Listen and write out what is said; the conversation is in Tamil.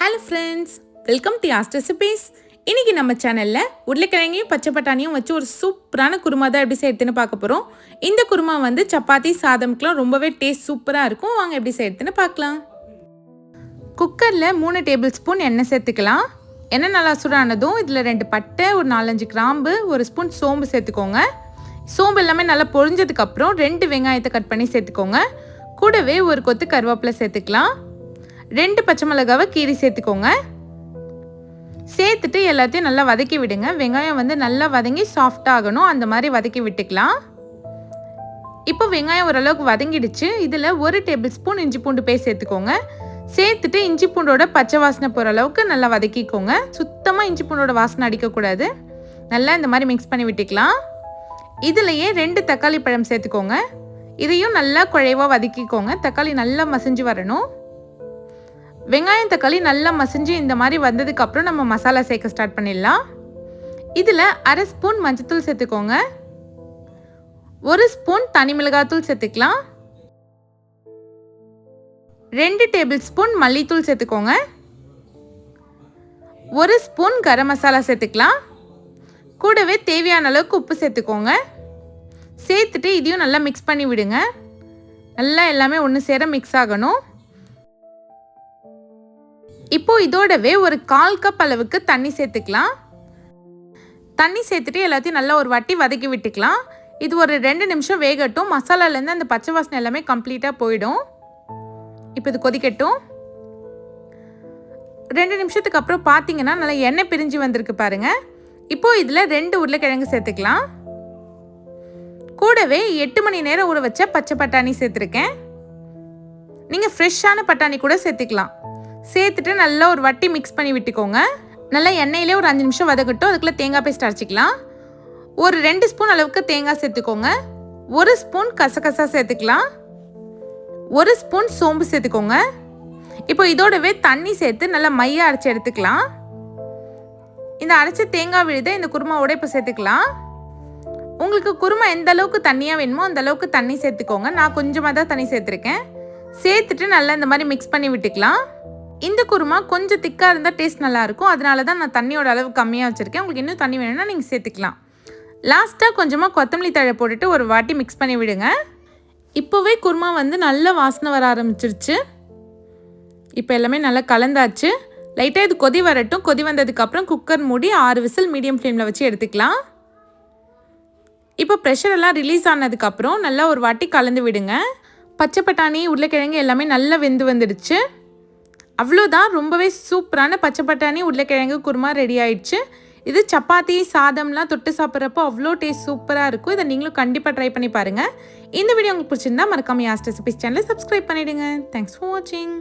Hello friends, welcome to Yast recipes. இன்றைக்கி நம்ம சேனலில் உருளைக்கிழங்கையும் பச்சை பட்டாணியும் வச்சு ஒரு சூப்பரான குருமா தான் எப்படி செய்யறதுன்னு பார்க்க போகிறோம். இந்த குருமா வந்து சப்பாத்தி சாதம்க்குலாம் ரொம்பவே டேஸ்ட் சூப்பராக இருக்கும். வாங்க எப்படி செய்யறதுன்னு பார்க்கலாம். குக்கரில் 3 டேபிள் ஸ்பூன் எண்ணெய் சேர்த்துக்கலாம். எண்ணெய் நல்லா சூடானதும் இதில் 2 பட்டை, ஒரு 4-5 கிராம்பு, 1 ஸ்பூன் சோம்பு சேர்த்துக்கோங்க. சோம்பு எல்லாமே நல்லா பொரிஞ்சதுக்கப்புறம் 2 வெங்காயத்தை கட் பண்ணி சேர்த்துக்கோங்க. கூடவே ஒரு கொத்து கருவேப்பிலை சேர்த்துக்கலாம். 2 பச்சை மிளகாவை கீரி சேர்த்துக்கோங்க. சேர்த்துட்டு எல்லாத்தையும் நல்லா வதக்கி விடுங்க. வெங்காயம் வந்து நல்லா வதங்கி சாஃப்டாக ஆகணும், அந்த மாதிரி வதக்கி விட்டுக்கலாம். இப்போ வெங்காயம் ஓரளவுக்கு வதங்கிடுச்சு. இதில் 1 டேபிள் ஸ்பூன் இஞ்சி பூண்டு பேஸ்ட் சேர்த்துக்கோங்க. சேர்த்துட்டு இஞ்சி பூண்டோட பச்சை வாசனை போகிற அளவுக்கு நல்லா வதக்கிக்கோங்க. சுத்தமாக இஞ்சி பூண்டோட வாசனை அடிக்கக்கூடாது. நல்லா இந்த மாதிரி மிக்ஸ் பண்ணி விட்டுக்கலாம். இதுலேயே 2 தக்காளி பழம் சேர்த்துக்கோங்க. இதையும் நல்லா குழைவாக வதக்கிக்கோங்க. தக்காளி நல்லா மசிஞ்சு வரணும். வெங்காயம் தக்காளி நல்லா மசிஞ்சு இந்த மாதிரி வந்ததுக்கப்புறம் நம்ம மசாலா சேர்க்க ஸ்டார்ட் பண்ணிடலாம். இதில் 1/2 ஸ்பூன் மஞ்சத்தூள் சேர்த்துக்கோங்க. 1 ஸ்பூன் தனி மிளகாத்தூள் சேர்த்துக்கலாம். 2 டேபிள் ஸ்பூன் மல்லித்தூள் சேர்த்துக்கோங்க. 1 ஸ்பூன் கரம் மசாலா சேர்த்துக்கலாம். கூடவே தேவையான அளவுக்கு உப்பு சேர்த்துக்கோங்க. சேர்த்துட்டு இதையும் நல்லா மிக்ஸ் பண்ணி விடுங்க. நல்லா எல்லாமே ஒன்று சேர மிக்ஸ் ஆகணும். இப்போ இதோடவே ஒரு 1/4 கப் அளவுக்கு தண்ணி சேர்த்துக்கலாம். தண்ணி சேர்த்துட்டு எல்லாத்தையும் நல்லா ஒரு வாட்டி வதக்கி விட்டுக்கலாம். இது ஒரு 2 நிமிஷம் வேகட்டும். மசாலாலேருந்து அந்த பச்சை வாசனை எல்லாமே கம்ப்ளீட்டாக போயிடும். இப்போ இது கொதிக்கட்டும். 2 நிமிஷத்துக்கு அப்புறம் பார்த்தீங்கன்னா நல்லா எண்ணெய் பிரிஞ்சு வந்திருக்கு பாருங்கள். இப்போ இதில் 2 உருளைக்கிழங்கு சேர்த்துக்கலாம். கூடவே 8 மணி நேரம் ஊற வச்ச பச்சை பட்டாணி சேர்த்துருக்கேன். நீங்கள் ஃப்ரெஷ்ஷான பட்டாணி கூட சேர்த்துக்கலாம். சேர்த்துட்டு நல்லா ஒரு வட்டி மிக்ஸ் பண்ணி விட்டுக்கோங்க. நல்லா எண்ணெயிலே ஒரு 5 நிமிஷம் வதக்கட்டும். அதுக்குள்ளே தேங்காய் பேஸ்ட் அரைச்சிக்கலாம். ஒரு 2 ஸ்பூன் அளவுக்கு தேங்காய் சேர்த்துக்கோங்க. 1 ஸ்பூன் கசகசா சேர்த்துக்கலாம். 1 ஸ்பூன் சோம்பு சேர்த்துக்கோங்க. இப்போ இதோடவே தண்ணி சேர்த்து நல்லா மையாக அரைச்சி எடுத்துக்கலாம். இந்த அரைச்ச தேங்காய் விழுதை இந்த குருமாவோட இப்போ சேர்த்துக்கலாம். உங்களுக்கு குருமா எந்த அளவுக்கு தண்ணியாக வேணுமோ அந்த அளவுக்கு தண்ணி சேர்த்துக்கோங்க. நான் கொஞ்சமாக தான் தண்ணி சேர்த்துருக்கேன். சேர்த்துட்டு நல்லா இந்த மாதிரி மிக்ஸ் பண்ணி விட்டுக்கலாம். இந்த குருமா கொஞ்சம் திக்காக இருந்தால் டேஸ்ட் நல்லாயிருக்கும். அதனால தான் நான் தண்ணியோட அளவு கம்மியாக வச்சுருக்கேன். உங்களுக்கு இன்னும் தண்ணி வேணும்னா நீங்கள் சேர்த்துக்கலாம். லாஸ்ட்டாக கொஞ்சமாக கொத்தமல்லி தழை போட்டுட்டு ஒரு வாட்டி மிக்ஸ் பண்ணி விடுங்க. இப்போவே குருமா வந்து நல்ல வாசனை வர ஆரம்பிச்சிருச்சு. இப்போ எல்லாமே நல்லா கலந்தாச்சு. லைட்டாக இது கொதி வரட்டும். கொதி வந்ததுக்கப்புறம் குக்கர் மூடி 6 விசில் மீடியம் ஃப்ளேமில் வச்சு எடுத்துக்கலாம். இப்போ ப்ரெஷர் எல்லாம் ரிலீஸ் ஆனதுக்கப்புறம் நல்லா ஒரு வாட்டி கலந்து விடுங்க. பச்சை பட்டாணி உருளைக்கிழங்கு எல்லாமே நல்லா வெந்து வந்துடுச்சு. அவ்வளோதான், ரொம்பவே சூப்பரான பச்சை பட்டாணி உருளைக்கிழங்கு குருமா ரெடி ஆயிடுச்சு. இது சப்பாத்தி சாதம்லாம் தொட்டு சாப்பிட்றப்போ அவ்வளோ டேஸ்ட் சூப்பராக இருக்கும். இதை நீங்களும் கண்டிப்பாக ட்ரை பண்ணி பாருங்கள். இந்த வீடியோ உங்களுக்கு பிடிச்சிருந்தா மறக்காம யாஸ்ட் ரெசிபீஸ் சேனலை சப்ஸ்கிரைப் பண்ணிவிடுங்க. தேங்க்ஸ் ஃபார் வாட்சிங்.